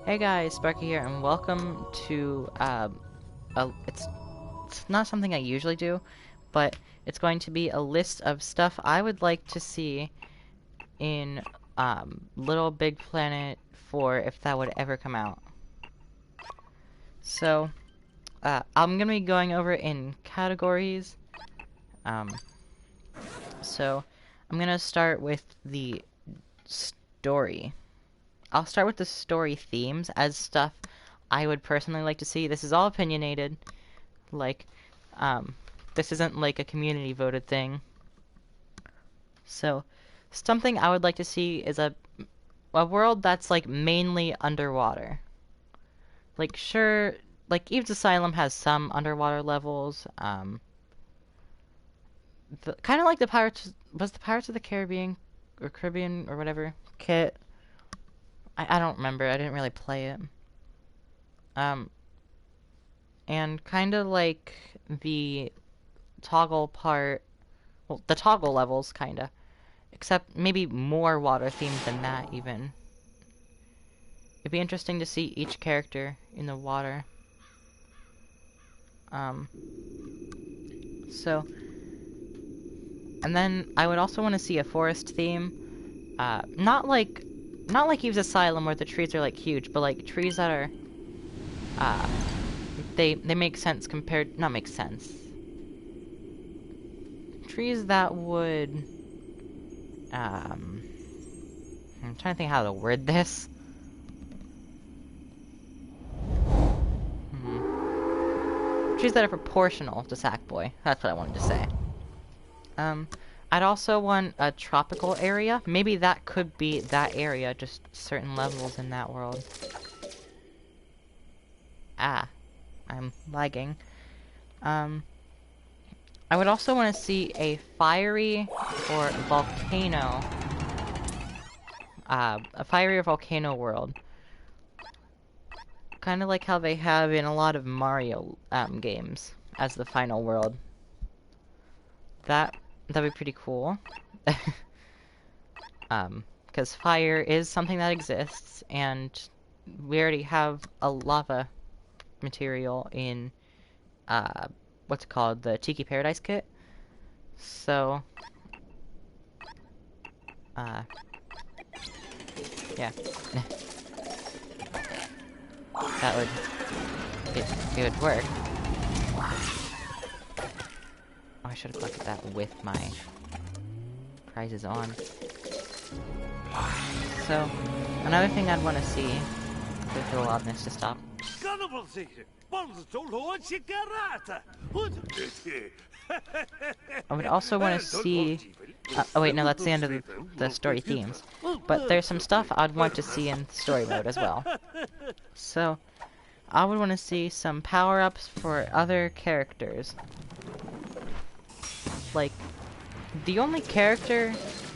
Hey guys, Sparky here, and welcome to it's not something I usually do, but it's going to be a list of stuff I would like to see in Little Big Planet 4 if that would ever come out. So I'm gonna be going over in categories. Um, so I'm gonna start with the story. I'll start with the story themes as stuff I would personally like to see. This is all opinionated. Like, this isn't like a community voted thing. So, something I would like to see is a world that's like mainly underwater. Like, sure, like Eve's Asylum has some underwater levels. Kind of like the Pirates was the Pirates of the Caribbean or whatever kit. I don't remember. I didn't really play it. And kind of like the toggle part, well, the toggle levels, kinda. Except maybe more water themed than that, even. It'd be interesting to see each character in the water. So... And then I would also want to see a forest theme. Not like Eve's Asylum where the trees are like huge, but like trees that are, they make sense compared, not make sense. Trees that would, I'm trying to think how to word this. Trees that are proportional to Sackboy. That's what I wanted to say. I'd also want a tropical area. Maybe that could be that area, just certain levels in that world. I'm lagging. I would also want to see a fiery or volcano, a fiery or volcano world. Kind of like how they have in a lot of Mario games as the final world. That'd be pretty cool. Because fire is something that exists, and we already have a lava material in, what's it called? The Tiki Paradise kit. So, yeah. That would, it would work. Oh, I should have collected that with my prizes on. So, another thing I'd want to see, wait for the loudness to stop. I would also want to see... oh wait, no, that's the end of the story themes. But there's some stuff I'd want to see in story mode as well. So, I would want to see some power-ups for other characters. Like, the only character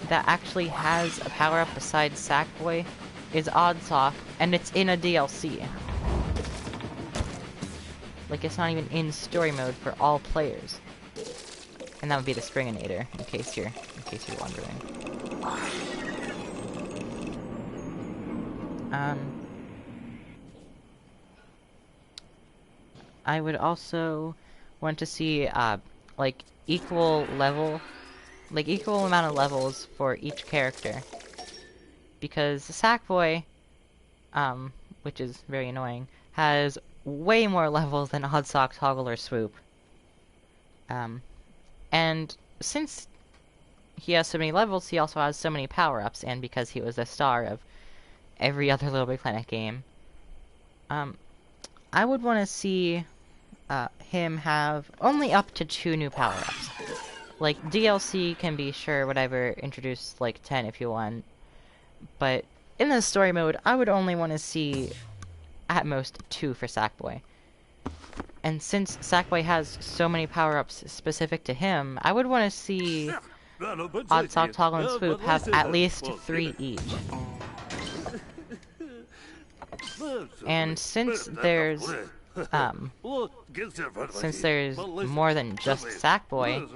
that actually has a power-up besides Sackboy is Oddsock, and it's in a DLC. Like, it's not even in story mode for all players. And that would be the Springinator, in case you're wondering. I would also want to see, like, equal amount of levels for each character. Because Sackboy, which is very annoying, has way more levels than Oddsock, Toggle, or Swoop. And since he has so many levels, he also has so many power-ups, and because he was the star of every other Little Big Planet game, I would want to see him have only up to 2 new power-ups. Like, DLC can be, sure, whatever, introduce, like, 10 if you want. But in the story mode, I would only want to see, at most, 2 for Sackboy. And since Sackboy has so many power-ups specific to him, I would want to see Oddsock, Toggle, and Swoop have at least 3 each. And since there's more than just Sackboy,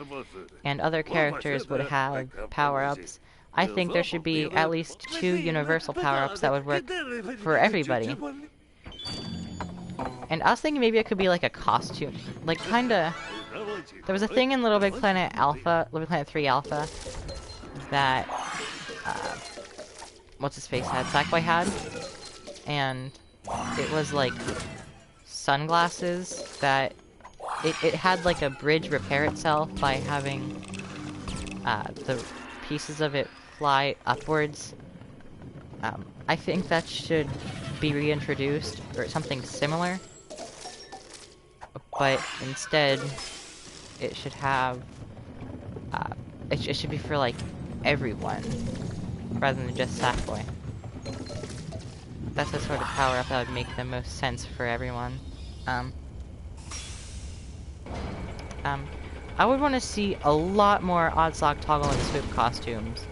and other characters would have power-ups, I think there should be at least 2 universal power-ups that would work for everybody. And I was thinking maybe it could be like a costume. Like, kinda... There was a thing in Little Big Planet Alpha, Little Big Planet 3 Alpha, that, what's-his-face had? Sackboy had? And it was like sunglasses that... It had like a bridge repair itself by having, the pieces of it fly upwards. I think that should be reintroduced, or something similar. But instead, it should have, it should be for, like, everyone, rather than just Sackboy. That's the sort of power-up that would make the most sense for everyone. I would want to see a lot more Oddsock, Toggle, and Swoop costumes.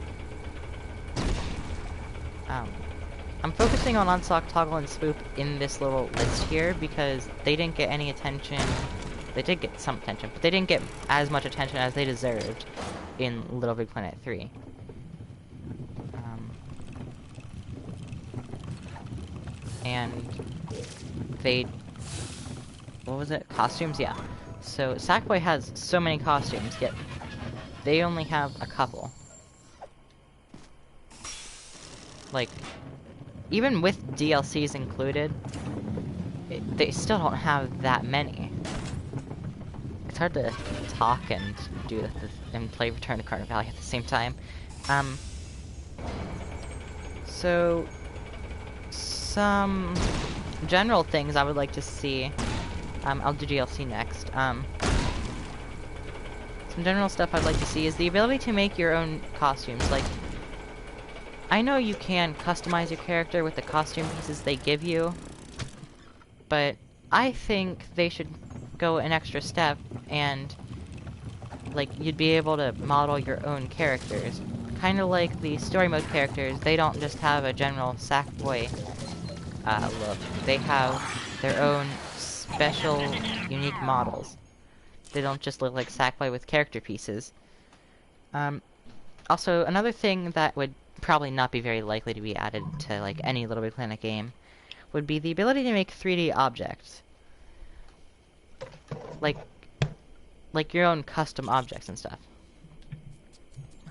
I'm focusing on Oddsock, Toggle, and Swoop in this little list here because they didn't get any attention. They did get some attention, but they didn't get as much attention as they deserved in Little Big Planet 3. And they... What was it? Costumes? Yeah. So, Sackboy has so many costumes, yet they only have a couple. Like, even with DLCs included, they still don't have that many. It's hard to talk and do this and play Return to Carter Valley at the same time. So some general things I would like to see. I'll do DLC next. Some general stuff I'd like to see is the ability to make your own costumes. Like, I know you can customize your character with the costume pieces they give you, but I think they should go an extra step and, like, you'd be able to model your own characters. Kind of like the story mode characters, they don't just have a general Sackboy look. They have their own special, unique models. They don't just look like Sackboy with character pieces. Also, another thing that would probably not be very likely to be added to, like, any Little Big Planet game would be the ability to make 3D objects. Like your own custom objects and stuff.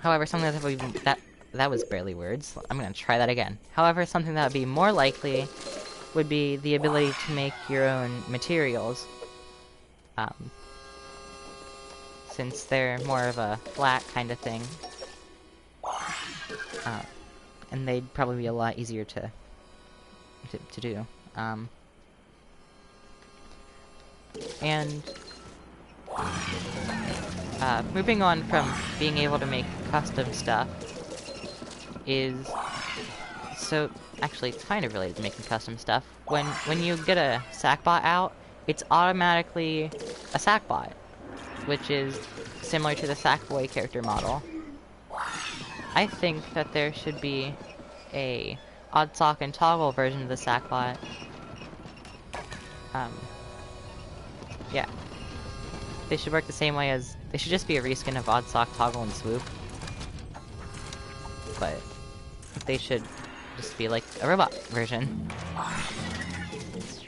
However, something that would be, that was barely words. I'm gonna try that again. However, something that would be more likely would be the ability to make your own materials. Since they're more of a flat kind of thing. And they'd probably be a lot easier to do. And moving on from being able to make custom stuff is... So, actually, it's kind of related to making custom stuff. When you get a Sackbot out, it's automatically a Sackbot, which is similar to the Sackboy character model. I think that there should be a Oddsock and Toggle version of the Sackbot. Yeah. They should work the same way as... They should just be a reskin of Oddsock, Toggle, and Swoop. But they should just be like a robot version.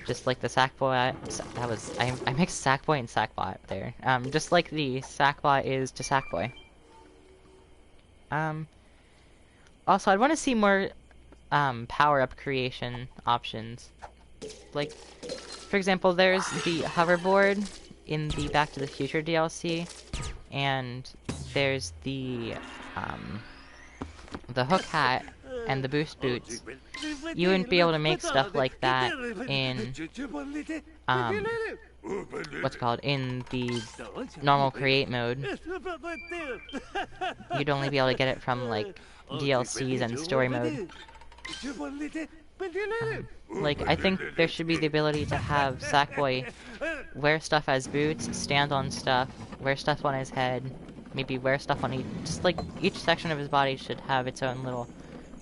Just like the Sackboy... That was... I mixed Sackboy and Sackbot there. Just like the Sackbot is to Sackboy. Also, I'd want to see more power-up creation options. Like, for example, there's the hoverboard in the Back to the Future DLC, and there's the hook hat and the boost boots. You wouldn't be able to make stuff like that in what's it called, in the normal create mode. You'd only be able to get it from, like, DLCs and story mode. Like, I think there should be the ability to have Sackboy wear stuff as boots, stand on stuff, wear stuff on his head, maybe wear stuff on each... Just, like, each section of his body should have its own little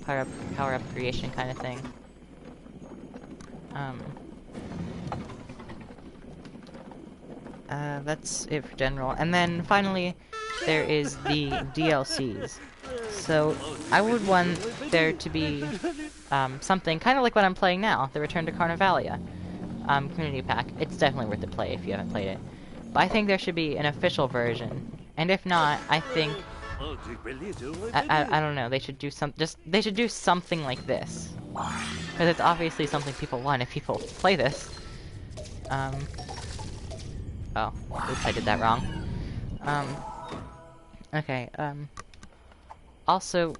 power-up creation kind of thing. That's it for general. And then, finally, there is the DLCs. So I would want there to be something kind of like what I'm playing now, the Return to Carnavalia community pack. It's definitely worth the play if you haven't played it. But I think there should be an official version, and if not, I think I don't know. They should do they should do something like this, because it's obviously something people want if people play this. Oh, oops, I did that wrong. Okay. Also,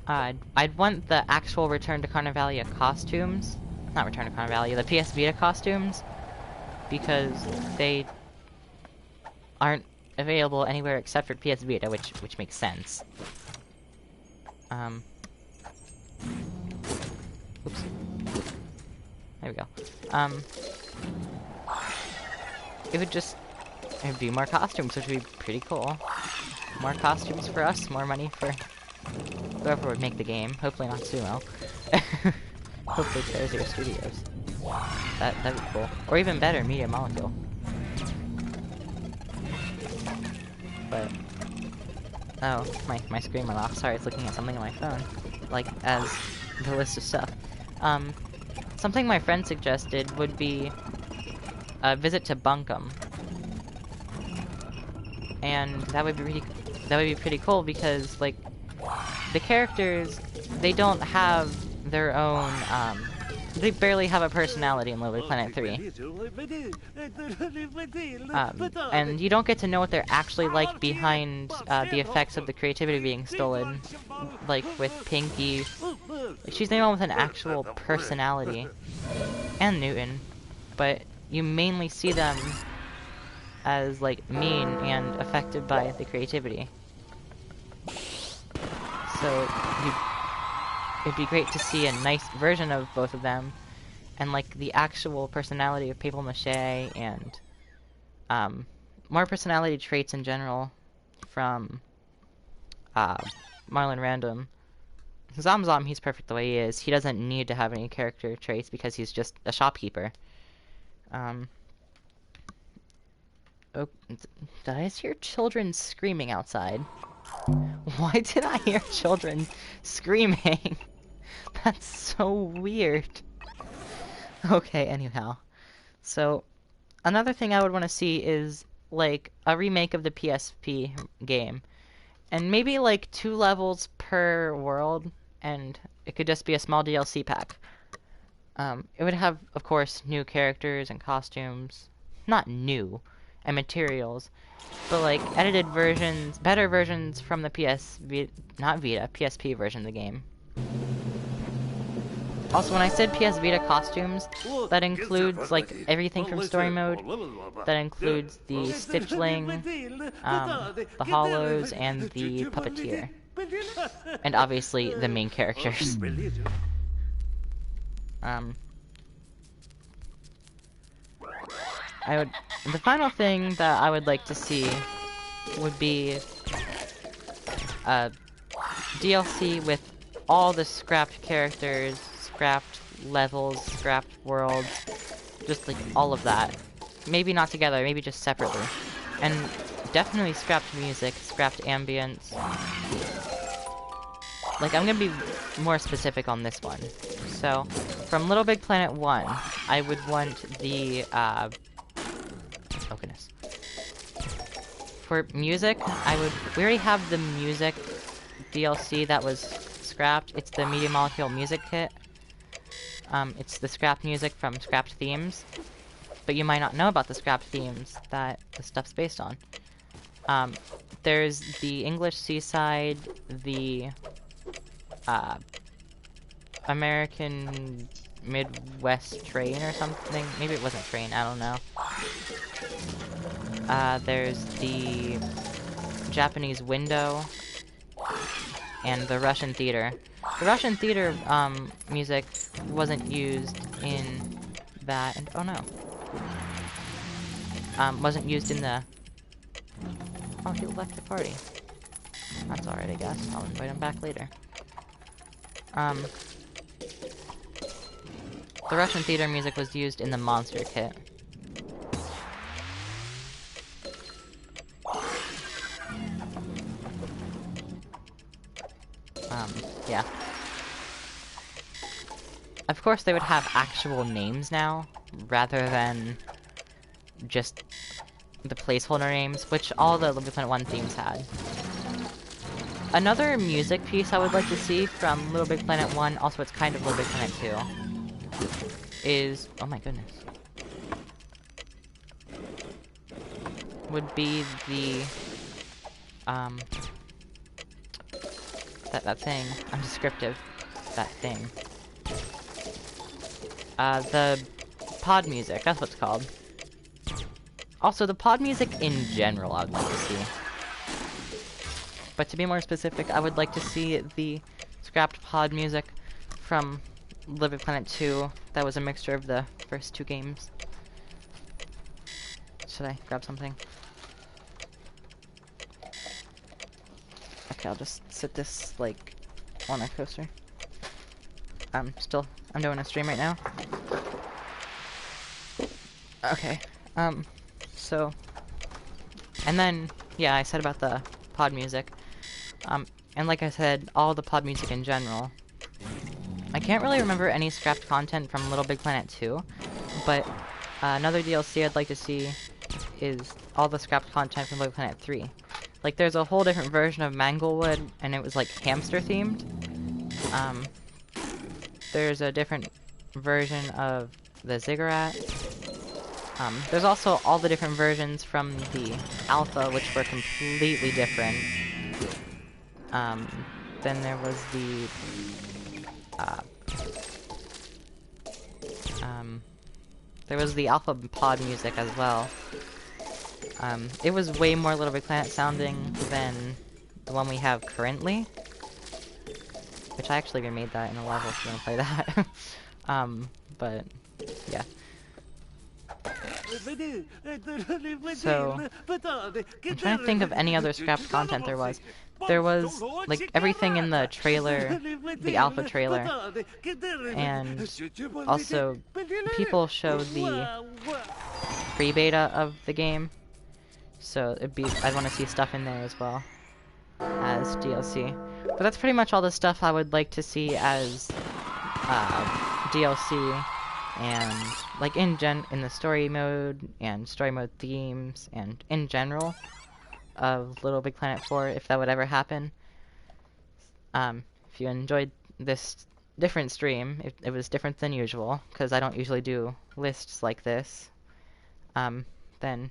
I'd want the actual Return to Carnavalia costumes, not Return to Carnavalia, the PS Vita costumes, because they aren't available anywhere except for PS Vita, which makes sense. Oops. There we go. It'd be more costumes, which would be pretty cool. More costumes for us, more money for whoever would make the game. Hopefully not Sumo. Hopefully Terrazero Studios. That'd be cool. Or even better, Media Molecule. But oh, my screen went off. Sorry, it's looking at something on my phone. Like, as the list of stuff. Something my friend suggested would be a visit to Bunkum. And that would be pretty cool because, like, the characters, they don't have their own, they barely have a personality in LittleBigPlanet4. And you don't get to know what they're actually like behind the effects of the creativity being stolen. Like with Pinky, she's the only one with an actual personality. And Newton. But you mainly see them as, like, mean and affected by the creativity. So, it'd be great to see a nice version of both of them, and, like, the actual personality of Paper Mache, and, more personality traits in general from, Marlon Random. Zom, he's perfect the way he is. He doesn't need to have any character traits because he's just a shopkeeper. Oh, did I hear children screaming outside? Why did I hear children screaming? That's so weird. Okay, anyhow. So, another thing I would want to see is, like, a remake of the PSP game. And maybe, like, 2 levels per world, and it could just be a small DLC pack. It would have, of course, new characters and costumes. Not new. And materials, but like edited versions, better versions from the PSP version of the game. Also, when I said PS Vita costumes, that includes like everything from story mode. That includes the Stitchling, the Hollows, and the Puppeteer, and obviously the main characters. The final thing that I would like to see would be a DLC with all the scrapped characters, scrapped levels, scrapped worlds, just like all of that. Maybe not together, maybe just separately. And definitely scrapped music, scrapped ambience. Like, I'm gonna be more specific on this one. So, from LittleBigPlanet1, I would want the, oh goodness. For music, we already have the music DLC that was scrapped. It's the Media Molecule music kit. It's the scrapped music from scrapped themes. But you might not know about the scrapped themes that the stuff's based on. There's the English Seaside, the, American Midwest Train or something. Maybe it wasn't Train, I don't know. There's the Japanese Window and the Russian Theater. The Russian Theater music wasn't used in that, and oh no. Wasn't used in the... Oh, he left the party. That's alright, I guess. I'll invite him back later. The Russian theater music was used in the Monster Kit. course, they would have actual names now, rather than just the placeholder names, which all the LittleBigPlanet1 themes had. Another music piece I would like to see from LittleBigPlanet1, also it's kind of LittleBigPlanet2, is... oh my goodness. Would be the... that thing. I'm descriptive. That thing. The pod music, that's what it's called. Also, the pod music in general I would like to see. But to be more specific, I would like to see the scrapped pod music from LittleBigPlanet2 that was a mixture of the first two games. Should I grab something? Okay, I'll just sit this, like, on a coaster. I'm doing a stream right now. Okay, so... and then, yeah, I said about the pod music. And like I said, all the pod music in general. I can't really remember any scrapped content from LittleBigPlanet2, but another DLC I'd like to see is all the scrapped content from LittleBigPlanet3. Like, there's a whole different version of Manglewood, and it was, like, hamster-themed. There's a different version of the Ziggurat. There's also all the different versions from the alpha, which were completely different. Then there was the... there was the alpha pod music as well. It was way more LittleBigPlanet sounding than the one we have currently. Which I actually remade that in a level if you want to play that. But, yeah. So, I'm trying to think of any other scrapped content there was. There was, like, everything in the trailer, the alpha trailer, and also, people showed the pre-beta of the game, so I'd want to see stuff in there as well, as DLC. But that's pretty much all the stuff I would like to see as DLC, and like in the story mode and story mode themes and in general of LittleBigPlanet4, if that would ever happen. If you enjoyed this different stream, it was different than usual because I don't usually do lists like this, then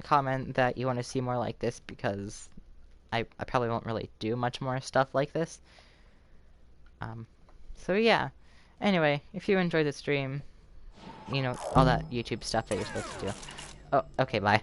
comment that you want to see more like this because I probably won't really do much more stuff like this. So yeah. Anyway, if you enjoyed the stream, you know, all that YouTube stuff that you're supposed to do. Oh, okay, bye.